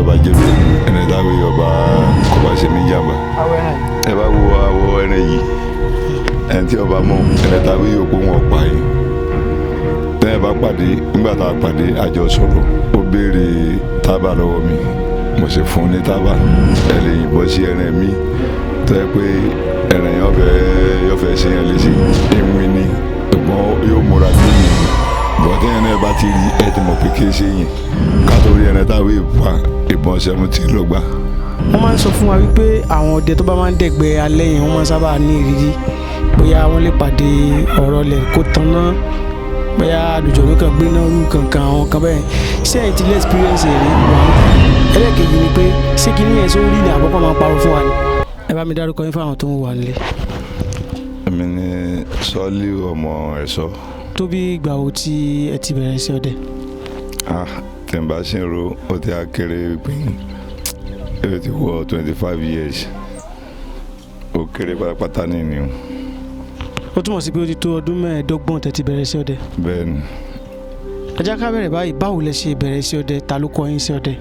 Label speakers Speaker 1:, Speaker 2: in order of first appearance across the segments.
Speaker 1: ọba jẹ́bi ẹni táwé ọba kò bá ṣe ní jàmbá. ẹ bá wo àwọ̀ ẹni yìí ẹni tí ọba mọ̀ ẹni táwé òkú wọn pa yìí. tẹ́ẹ̀ bá pàdé nígbà tá a pàdé àjọ sọ̀rọ̀ ó béèrè tábà lọ́wọ́ mi mo sì fún ní tábà ẹ lè yìnbọn sí ẹran mi tẹ́ pé ẹran yẹn fẹ́ ṣe yẹn léṣe ìwìn ni ìbọn yóò múra sí yìí bọ̀dé yẹn náà bá ti rí ẹ ti mọ̀ pé kí ẹ ṣe yẹn ká tó rí ẹran táwọn ìbọn 17 ló gbà.
Speaker 2: wọ́n máa ń sọ fún wa wípé àwọn ọdẹ tó bá máa ń dẹ̀gbẹ́ alẹ́ yẹn wọ́n máa ń sábà ní ìrírí bóyá wọ́n lè pàdé ọ̀rọ̀ lẹ̀ kó tán náà bóyá àlùjọ̀nnú kan gbé náà rú kankan àwọn kan bẹ́ẹ̀ ṣé ẹ̀ ti lé experience rí wọn. ẹlẹ́kejì ni pé ṣé kí ní ẹ̀sùn rí ni àkọ́kọ́ máa ń parọ́ fún wa ni. ẹ bá mi dárúkọ yín fáwọn tó ń wà nílé.
Speaker 1: èmi ni sọ́ọ́lì ọmọ ẹ̀ṣọ́.
Speaker 2: tó bí ìgbà wo tí ẹ ti bẹ̀rẹ̀ sí ọdẹ.
Speaker 1: tí n bá ṣe ń ro ó ti á kéré pé ó ti wọ 25 years ó kéré pátápátá nínú.
Speaker 2: ó túmọ̀ sí pé ó ti tó ọdún mẹ́ẹ̀ẹ́dọ́gbọ̀n tẹ́ ti bẹ̀rẹ̀ sí ọdẹ.
Speaker 1: bẹ́ẹ̀ni.
Speaker 2: ẹ jẹ́ ká bẹ̀rẹ̀ báyìí báwo lẹ ṣe bẹ̀rẹ̀ sí ọdẹ ta ló kọ́ yín sí ọdẹ.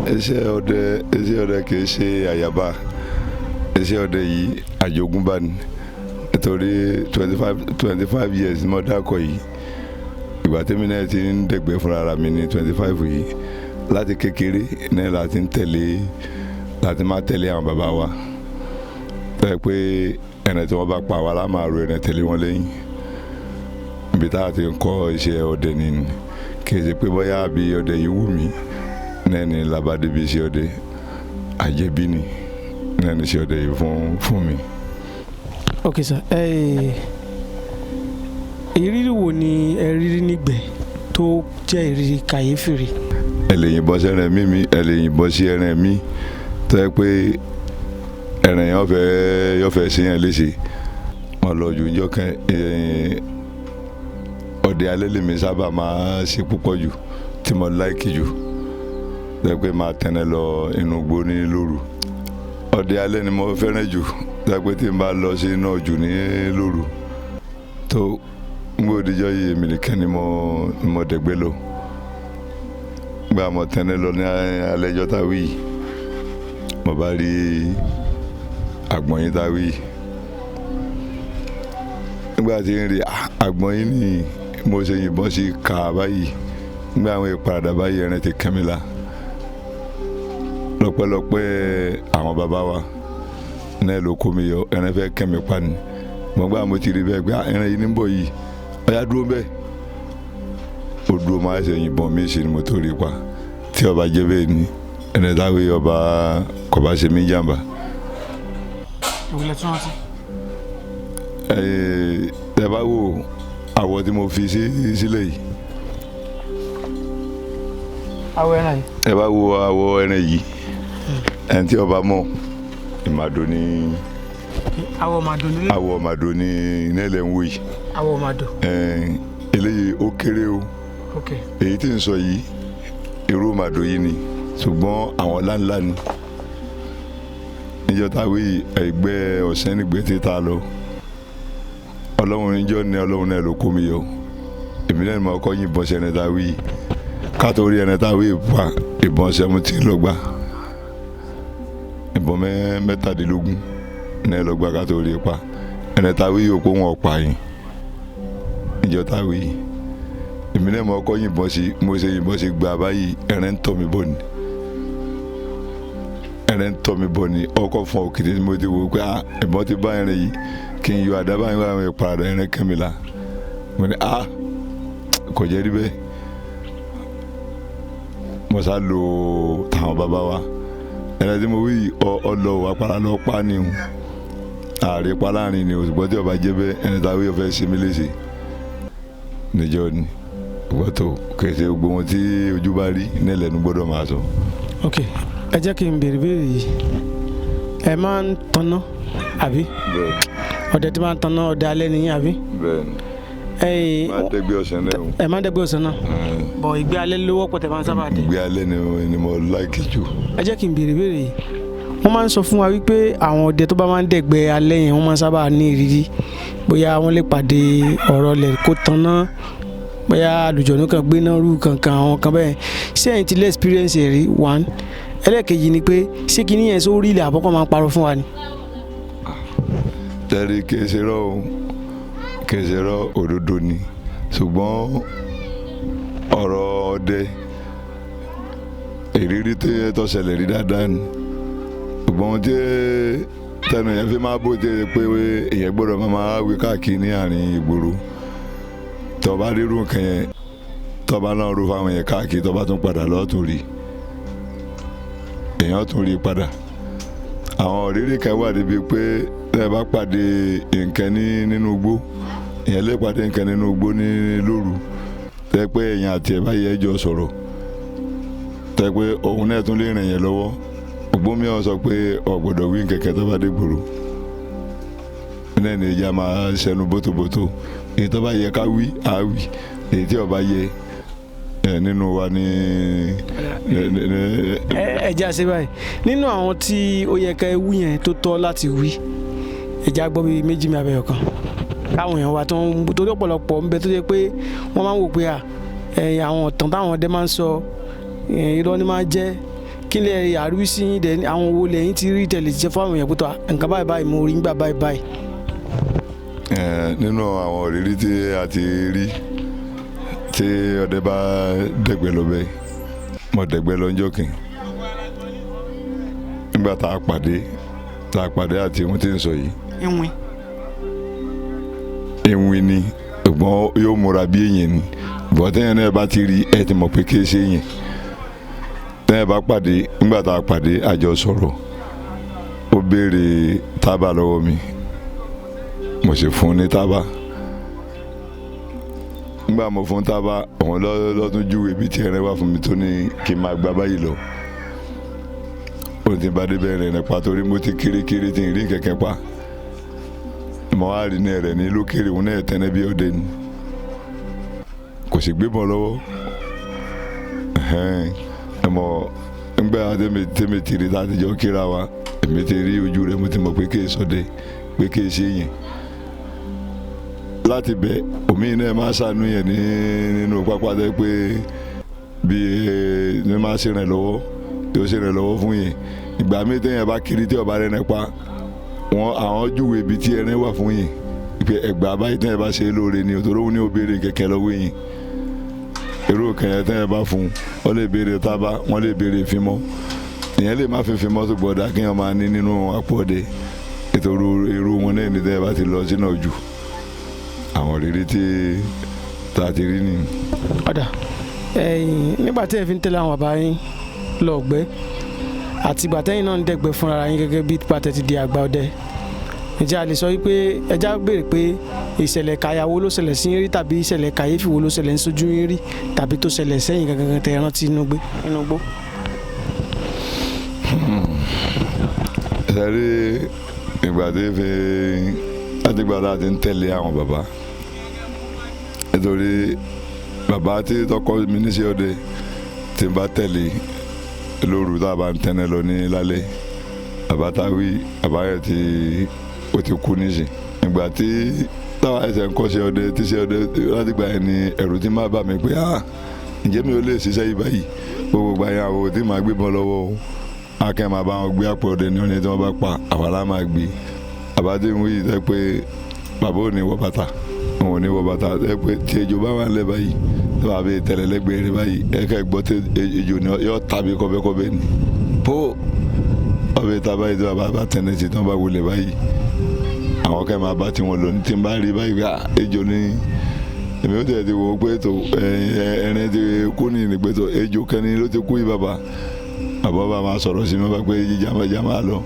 Speaker 1: iṣẹ́ ọdẹ kì í ṣe àyàbá iṣẹ́ ọdẹ yìí àjogúnbá ni nítorí 25 years mo dákọ̀ yìí ìgbà tẹ́mi náà ti ń dẹ̀gbẹ́ fúnra mi ní 25 yìí láti kékeré náà láti máa tẹ̀lé àwọn bàbá wa tẹ́ pé ẹni tí wọ́n bá pa wá láà máa ro ẹni tẹ̀lé wọn lẹ́yìn ibi tá a ti ń kọ́ iṣẹ́ ọdẹ ni kì í ṣe pé bóyá àbí ọdẹ yìí wù mí náà ni làbádé bí iṣẹ́ ọdẹ àjẹbí ni náà ni iṣẹ́ ọdẹ yìí fún mi.
Speaker 2: ok sir ìrírí wo ni ẹ rírí nígbẹ́ tó jẹ́ ìrírí kàyéfì rí.
Speaker 1: ẹ lè yìnbọn sí ẹran mi ẹ lè yìnbọn sí ẹran mi tó yẹ pé ẹran yẹn yóò fẹ́ ṣe yẹn léṣe wọn lọ ju ìjọ kan ọdẹ alẹ́ lèmi sábà máa ṣe púpọ̀ jù tí mo láìkì jù tó yẹ pé máa tẹ̀lé lọ inú igbó ní lóru ọdẹ alẹ́ ni mo fẹ́ràn jù tó yẹ pé tí n bá lọ sí iná jù ní lóru tó ngbòdìjọ́ yìí èmi nìkan ni mo dẹ̀gbẹ́ lọ gba mo tẹ̀lé lọ ní alẹ́jọ́ táwí mo bá rí àgbọ̀n yín táwí nígbà tí ń rí àgbọ̀n yín ni mo ṣe yìnbọn sí ká báyìí nígbà àwọn ìparadà báyìí ẹran ti kẹ́mi la lọ́pẹ́lọpẹ́ àwọn bàbá wa náà ló kó mi yọ ẹran fẹ́ kẹ́mi pa ni mo gbà mo ti rí bẹ́ẹ̀ pé ẹran yìí ní bọ̀ yìí ọ̀yá dúró bẹ́ẹ̀ ó dúró máa ṣe yìnbọn mi ṣe ni mo tó rí pa tí ọba jẹ́ bẹ́ẹ̀ ni ẹni táwé ọba kò bá ṣe mí jàmbá.
Speaker 2: ìwúlẹ̀ tí wọ́n ti.
Speaker 1: ẹ bá wo àwọ̀ tí mo fi sílẹ̀ yìí.
Speaker 2: àwọ̀ ẹran yìí.
Speaker 1: ẹ bá wo àwọ̀ ẹran yìí ẹni tí ọba mọ̀ ìmàdò ní.
Speaker 2: àwọ̀ màdò nílẹ̀.
Speaker 1: àwọ̀ màdò ní iná ilẹ̀ ń wò yìí.
Speaker 2: àwọ̀ màdò.
Speaker 1: eléyìí ó kéré o.
Speaker 2: ok.
Speaker 1: èyí tí ń sọ yìí irú màdò yìí ni ṣùgbọ́n àwọn ńláńlá ni níjọ́ táwé ẹgbẹ́ ọ̀sẹ́ nígbẹ́ títa lọ ọlọ́run níjọ́ ní ọlọ́run náà ló kó mi yọ èmi náà ni mo kọ́ yìnbọn sí ẹni táwé ká tó rí ẹni táwé pa ìbọn 17 ló gbà ìbọn mẹ́tàdínlógún náà ló gbà ká tó rí pa ẹni táwé yóò kó wọn pa yìí níjọ́ táwé èmi náà mo kọ́ yìnbọn sí mo ṣe yìnbọn sí gbà báyìí ẹ̀rẹ́ ń tọ́ mi bọ̀ ni ẹ̀rẹ́ ń tọ́ mi bọ̀ ni ọkọ̀ fún òkìtì tí mo ti wò pé ìbọn ti bá ẹ̀rẹ́ yìí kí n yọ àdábà yín wá àwọn ìparadà ẹ̀rẹ́ kẹ́mi la mo ní kò jẹ́ rí bẹ́ẹ̀ mo sá lo tàwọn bàbá wa ẹ̀rẹ́ tí mo wí ọlọ àpárá lọ pa ni o ààrẹ pa láàrin ni o ṣùgbọ́n tí ọba jẹ́ bẹ́ẹ̀ ẹni táwọn yóò fẹ́ ṣe mí léṣe níjọ́ ni gbọ́tò kẹsẹ̀ gbogbo wọn tí ojú bá rí nílẹ̀ ní gbọ́dọ̀ máa sọ. ok
Speaker 2: ẹ jẹ́ kí n béèrè yìí ẹ máa ń tanná àbí ọdẹ tí máa ń tanná ọdẹ alẹ́ nìyí àbí.
Speaker 1: bẹ́ẹ̀ni máa dẹ́gbẹ́ ọ̀sán náà.
Speaker 2: ẹ máa dẹ́gbẹ́ ọ̀sán náà bọ̀ ìgbé alẹ́ ló wọ́pọ̀ tẹ̀ máa ń sábà dé.
Speaker 1: ìgbé alẹ́ ni mo láìkì jù.
Speaker 2: ẹ jẹ́ kí n béèrè yìí wọ́n máa ń sọ fún wa wípé àwọn ọdẹ tó bá máa ń dẹ̀gbẹ́ alẹ́ yẹn wọ́n máa ń sábà ní ìrírí bóyá wọ́n lè pàdé ọ̀rọ̀ lẹ̀ kó tanná bóyá àlùjọ̀nú kan gbé náà rú kankan àwọn kan bẹ́ẹ̀ ṣé ẹ̀yin ti lé experience ẹ̀ rí one ẹlẹ́ẹ̀kejì ni pé ṣé kí nìyẹn sórí ilẹ̀ àbọ̀kọ́ máa ń parọ́ fún wa ni.
Speaker 1: tẹ́lẹ̀ kẹsẹ̀rọ̀ òdodo ni ṣùgbọ́n ọ̀rọ̀ ọdẹ ìrírí tó ṣẹlẹ̀ rí dáadáa ni ṣùgbọ́n tí tẹnu yẹn fi máa bó tẹ pé èyàn gbọ́dọ̀ máa wí káàkiri ní àárín ìgboro tọba rírun kan yẹn tọba náà ro fáwọn yẹn káàkiri tọba tún padà lọ́tún rí èyàn tún rí padà àwọn òrírí kan wà níbi pé tẹ́ bá pàdé nǹkan nínú igbó èyàn lè pàdé nǹkan nínú igbó ní lóru tẹ́ pé èyàn àti ẹ̀ báyìí ẹjọ́ sọ̀rọ̀ tẹ́ pé òun náà tún lè rìn yẹn lọ́wọ́ ògbómi ọ̀ sọ pé ọ̀gbọ̀dọ̀ wí kẹ̀kẹ́ tó bá dé gbòòrò náà ní ìjà máa ṣẹnu bótóbótó èyí tó bá yẹ ká wí á wí èyí tí ó bá yẹ nínú wa ní.
Speaker 2: ẹ jẹ́ àṣẹ báyìí nínú àwọn tí ó yẹ ká wí yẹn tó tọ́ láti wí ẹ jẹ́ àgbọ̀ bíi méjì mi abẹ́yọ̀ kan káwọn èèyàn wa tó ń torí ọ̀pọ̀lọpọ̀ ń bẹ tó yẹ pé wọ́n máa ń wò pé àwọn ọ̀tàn táwọn ọdẹ máa ń sọ irọ́ ni máa jẹ́ kí lè àríwísí yín dẹ̀ àwọn owó lẹ́yìn tí rí tẹ̀lé ṣiṣẹ́ fún àwọn èèyàn pẹ̀tọ́ nǹkan báyìí báyìí mo rí nígbà báyìí báyìí.
Speaker 1: nínú àwọn òrírí tí a ti rí tí ọdẹ bá dẹ̀gbẹ́ lọ bẹ́ẹ̀ mo dẹ̀gbẹ́ lọ ńjọ́ kìn nígbà tá a pàdé àti ohun tí ń sọ yìí. ìwìn ni ṣùgbọ́n yóò múra bí èèyàn ni bọ́tẹ́yìn náà bá ti rí ẹ ti mọ̀ pé kí ẹ ṣe yẹn tẹ́ẹ̀ bá pàdé nígbà tá a pàdé àjọ sọ̀rọ̀ ó béèrè tábà lọ́wọ́ mi mo sì fún un ní tábà nígbà mo fún tábà òun lọ́tún júwe ibi tí ẹrẹ́ wà fún mi tó ní kí n máa gba báyìí lọ ó ti bá dé bẹ́ẹ̀ rẹ̀ pa torí mo ti kéré tí n rí kẹ̀kẹ́ pa mo wá rí ní ẹ̀rẹ̀ ní lókèrè òun náà tẹ́lẹ̀ bí ọdẹ ni kò sì gbébọn lọ́wọ́ ẹmọ ńgbà tẹ́mi ti rí láti jọ kíra wa èmi ti rí ojú rẹ̀ mo ti mọ̀ pé kí n sọdẹ pé kí n ṣe yẹn láti bẹ omi náà máa ṣàánú yẹn nínú pápá tẹ́ pé bí ní máa ṣe rìn lọ́wọ́ tí ó ṣe rìn lọ́wọ́ fún yẹn ìgbà míì tẹ́yìn bá kiri tí ọba rẹ̀ nípa wọn àwọn júwe ibi tí ẹrin wà fún yẹn pé ẹgbàá báyìí tẹ́yìn bá ṣe lóore ni òtòrò òun ní ó béèrè kẹ̀kẹ́ lọ́wọ́ yẹn irú kẹ̀yẹ tẹ́yìn bá fún wọn lè béèrè tábà wọn lè béèrè fímọ́ ìyẹn lè má fi fímọ́ tó gbọ́dá kí wọ́n máa ní nínú àpò ọdẹ nítorí irú wọn náà ní tẹ́yìn bá ti lọ sínú ojú àwọn rírí tí tá a ti rí ni.
Speaker 2: ọ̀dà nígbà tí ẹ fi ń tẹ̀lé àwọn bàbá yín lọ́ọ̀gbẹ́ àti ìgbà tẹ́yìn náà ń dẹ̀gbẹ́ fúnra yín gẹ́gẹ́ bí pàtẹ́ ti di àgbà ọdẹ ǹjẹ́ a lè sọ wípé ẹja béèrè pé ìṣẹ̀lẹ̀ kàyàwó ló ṣẹlẹ̀ sí yín rí tàbí ìṣẹ̀lẹ̀ kàyéfì wo ló ṣẹlẹ̀ ń sojú yín rí tàbí tó ṣẹlẹ̀ sẹ́yìn gangan tẹ́ rántí inú gbó.
Speaker 1: ẹ rí ìgbà tí fi láti gbà láti ń tẹ̀lé àwọn bàbá nítorí bàbá tí tọkọ mi níṣẹ́ ọdẹ tí n bá tẹ̀lé lóru tá a bá ń tẹ́nẹ́ lọ ní lálẹ́ bàbá táwí bàbá yẹn ó ti kú níṣẹ́ ìgbà tí táwa ẹsẹ̀ ń kọ́ṣẹ́ ọdẹ tíṣẹ́ ọdẹ láti gbà yẹn ni ẹ̀rù ti máa bà mí pé ǹjẹ́ mi ò lè ṣiṣẹ́ yìí báyìí gbogbo gbà yẹn àwọn tí màá gbébọn lọ́wọ́ o akẹ́ máa bá wọn gbé àpò ọdẹ ní ọ̀nà tí wọ́n bá pa àwàlá máa gbé bàbá tí ń wí yìí pé bàbá ò ní wọ bàtà òun ò ní wọ bàtà pé tí ejò bá wà lẹ́ báyìí tó bá bẹ tẹ̀lé lẹ́gbẹ̀ẹ́ rẹ báyìí ẹ̀ka gbọ́ tí ejò ni yọ tàbí kọ́bẹ́kọ́bẹ́ ni pó ọbẹ̀ tá báyìí tó bá tẹ̀lé tí wọ́n bá wọlé báyìí àwọn kẹ́ máa bá tiwọn lọ ní tí n bá rí báyìí ejò ni èmi ó tẹ̀ ti wọ pé tó ẹ̀rín ti kú ní ìpè tó ejò kẹ́ni ló ti kú yìí bàbá bá máa sọ̀rọ̀ sí mi bá pé jíjà máa lọ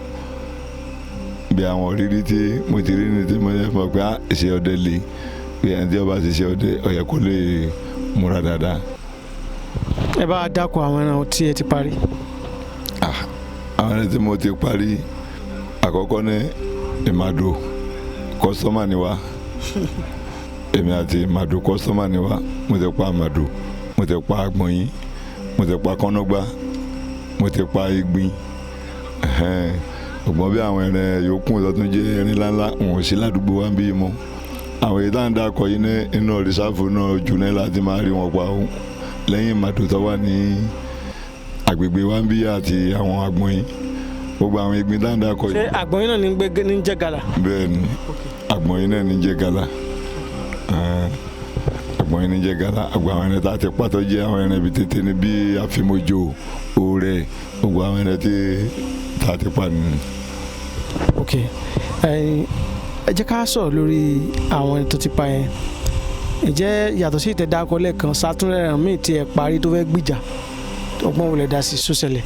Speaker 1: bí àwọn rírí tí mo ti rí ní tí mo yẹ fún ọ pé ṣe ọdẹ lè pé ẹni tí ọba ti ṣe ọdẹ ọyẹ kó lè múra dáadáa.
Speaker 2: ẹ bá dákọ̀ àwọn ẹran tí ẹ ti parí.
Speaker 1: àwọn ẹran tí mo ti parí àkọ́kọ́ ní ìmàdò kọ́sọ́mà ni wá èmi àti ìmàdò kọ́sọ́mà ni wá mo ti pa àmàdò mo ti pa àgbọ̀nyín mo ti pa kọ́nọ́gbá mo ti pa igbin ọgbọ́n bí àwọn ẹran yòókù tó tún jẹ́ ẹrin ńláńlá wọn ò sí ládùúgbò wa ń bí mọ́ àwọn èyí tá à ń dákọ̀ yìí ní inú rìsáàfù náà jù náà láti máa rí wọn pa òun lẹ́yìn màdò tó wà ní agbègbè wa ń bí àti àwọn àgbọ̀n yìí gbogbo àwọn ìgbín tá à ń dákọ̀ yìí.
Speaker 2: ṣé àgbọ̀n yìí náà ní jẹ́ gala.
Speaker 1: bẹ́ẹ̀ ni àgbọ̀n yìí náà ní jẹ́ gala àgbọ̀n yìí ní jẹ́ gala àgbọ̀n àwọn ẹni tá a ti pàtó jẹ́ àwọn ẹni ibi tètè ní bí àfimójò òòrè gbogbo àwọn ẹni tí tá a ti pa nínú.
Speaker 2: ok ẹ jẹ́ ká sọ̀rọ̀ lórí àwọn ẹni tó ti pa yẹn ǹjẹ́ yàtọ̀ sí ìtẹ̀dákọ̀ lẹ́ẹ̀kan sátúnrẹ́ràn míì tí ẹ parí tó fẹ́ gbìjà ọgbọ́n wọlé dá sí sọ́sẹ̀lẹ̀.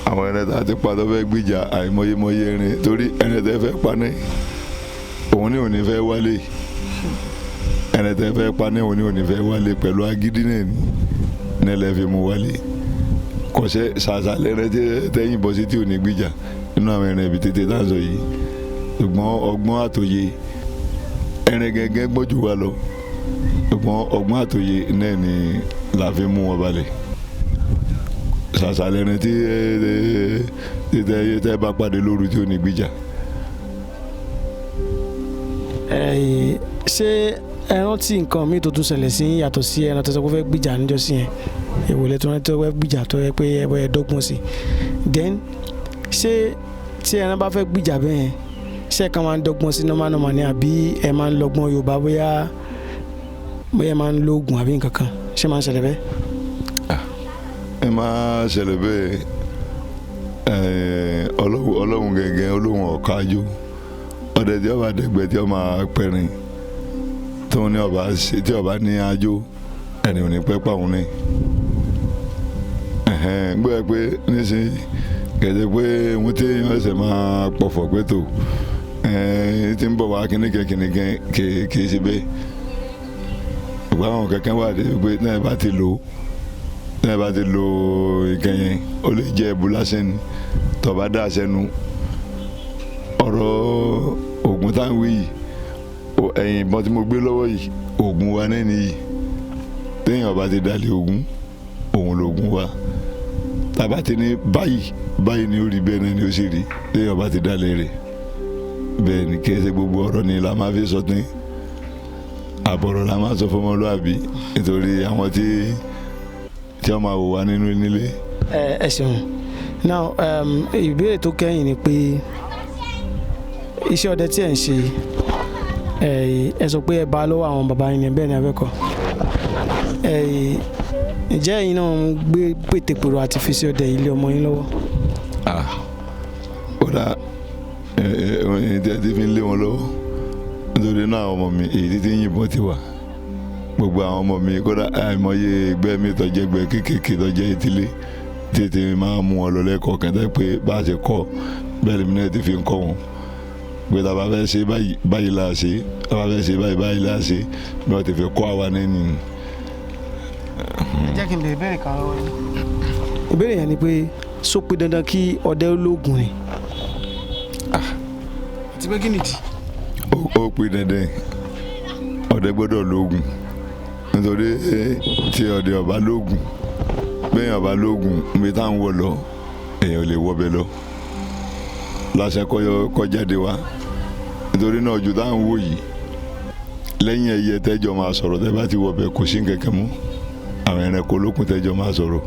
Speaker 1: àwọn ẹni tá a ti pa tó fẹ́ gbìjà àìmọyémọyé ẹni torí ẹni tẹ́ fẹ́ pa ní òun ní òní fẹ́ wálé ẹni tẹ́ fẹ́ pa ní òun ní òní fẹ́ wálé pẹ̀lú agídí náà ní nílẹ̀ fi mú wálé kọ̀ṣẹ́ ṣàṣàlẹ̀ rẹ tẹ́yìn bọ́ sí tí ò ní gbìjà nínú àwọn ẹran ibi tètè tá a sọ yìí ṣùgbọ́n ọgbọ́n àtòye ẹran gẹ́gẹ́ gbọ́jú wa lọ ṣùgbọ́n ọgbọ́n àtòye náà ni la fi mú wọn balẹ̀ ṣàṣàlẹ̀ rẹ tẹ́ bá pàdé lóru tí ò ní gbìjà.
Speaker 2: ṣé ẹran tí nǹkan míì tó tún ṣẹlẹ̀ sí yàtọ̀ sí ẹran tó sọ pé fẹ́ gbìjà níjọ́sí yẹn ìwòlẹ̀ tó rántí wẹ́ gbìjà tó yẹ pé ẹ dọ́gbọ́n sí then ṣé tí ẹran bá fẹ́ gbìjà bẹ́ẹ̀ ṣé ẹ kàn máa ń dọ́gbọ́n sí normal ni àbí ẹ máa ń lọ́gbọ́n Yorùbá bóyá ẹ máa ń lo oògùn àbí nǹkan kan ṣé máa ń ṣẹlẹ̀ bẹ́ẹ̀.
Speaker 1: ẹ máa ṣẹlẹ̀ bẹ́ẹ̀ ọlọ́run gẹ́gẹ́ olóhùn ọ̀kájú ọdẹ tí ọba dẹgbẹ tí ọba pẹ̀rin tó ní ọba ṣe tí ọba ní ajo ẹni ò ní pẹ́ pàwọn ní gbọ́ ẹ pé nísìnyí kẹ̀dẹ̀ pé wọ́n tí wọ́n ṣẹ̀ máa pọ̀fọ̀ pé tó tí ń bọ̀ wá kìnnìkan kì í ṣe bẹ́ẹ̀ ìgbà àwọn kankan wà dé pé náà bá ti lò ìkẹyìn ó lè jẹ́ ẹ̀bù lásán ni tọ́ba dá sẹ́nu ọ̀rọ̀ oògùn táwọn wí yìí ẹ̀yìn ìbọn tí mo gbé lọ́wọ́ yìí oògùn wa náà nìyí téèyàn bá ti dalẹ̀ oògùn òun lòògùn wa tàbá ti ní báyìí ni ó rí bẹ́ẹ̀ náà ni ó sì rí téèyàn bá ti dalẹ̀ rẹ̀ bẹ́ẹ̀ ni kí ẹ ṣe gbogbo ọ̀rọ̀ ni la máa fi sọ tán àbọ̀rọ̀ la máa sọ fọmọlúàbí nítorí àwọn tí wọ́n máa wò wá nínú nílé.
Speaker 2: ẹ ṣeun now ìbéèrè tó kẹ́yìn ni pé iṣẹ́ ọdẹ tí ẹ̀ ń ṣe ẹ sọ pé ẹ bá lọ́wọ́ àwọn bàbá yín ní bẹ́ẹ̀ ni abẹ́kọ̀ ǹjẹ́ ẹ̀yin náà ń gbé pètèpèrò àti fi sí ọdẹ ilé ọmọ yín lọ́wọ́.
Speaker 1: kódà ẹ̀yin tí ẹ ti fi ń lé wọn lọ́wọ́ nítorí náà àwọn ọmọ mi èyí tí ń yìnbọn ti wà gbogbo àwọn ọmọ mi kódà àìmọye ẹgbẹ́ mi tọ́jẹ́ ẹgbẹ́ kéékèèké tọ́jẹ́ ìtìlé tètè máa mú wọn lọ lẹ́kọ̀ọ́ kẹ́tẹ́ pé bá a ṣe kọ́ bẹ́ẹ̀ ni mi náà ti fi ń kọ́ wọn pé tá a bá fẹ́ ṣe báyìí la ṣe tá a bá fẹ́ ṣe báyìí la ṣe bí wọ́n ti fi kọ́ àwa náà nìyí.
Speaker 2: ẹ jẹ́ kí n bèèrè ìbéèrè kan lọ́wọ́ yín. ìbéèrè yẹn ni pé só pé dandan kí ọdẹ ológun ni. àti pé kí nìdí.
Speaker 1: ó pé dandan ọdẹ gbọ́dọ̀ lóògùn nítorí tí ọdẹ ọba lóògùn bẹ́ẹ̀ ọba lóògùn níbi táwọn wọ̀ lọ èèyàn lè wọ́ bẹ́ẹ̀ lọ láṣẹ kọjáde wa nítorí náà ojú táwọn wò yìí lẹ́yìn ẹyẹ tẹ́jọ́ máa sọ̀rọ̀ tẹ́ bá ti wọ̀ bẹ́ẹ̀ kò sí kẹ̀kẹ́ mú àwọn ẹranko olókùn tẹ́jọ́ máa sọ̀rọ̀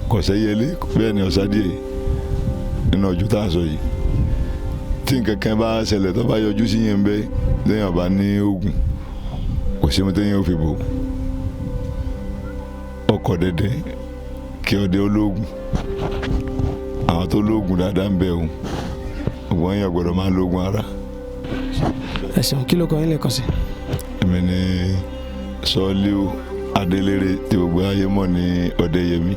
Speaker 1: kò sẹ́yẹlé bẹ́ẹ̀ ni ọ̀sádìẹ nínú ojú tá a sọ yìí tí nǹkankan bá ṣẹlẹ̀ tó bá yọjú sí yẹn bẹ́ẹ̀ lẹ́yìn ọba ní oògùn kò sí ohun tẹ́yìn ò fi bò ọkọ̀ dẹ́dẹ́ kí ọdẹ olóògùn àwọn tó lóògùn dáadáa ń bẹ òun òun yẹn gbọ́dọ̀ máa lóògùn ara.
Speaker 2: ẹ ṣeun kí ló kọ yín lẹ́ẹ̀kan sí.
Speaker 1: èmi ni Sọ́ọ́líù Adélérè tí gbogbo ayé mọ̀ ní Ọdẹ́yẹmí.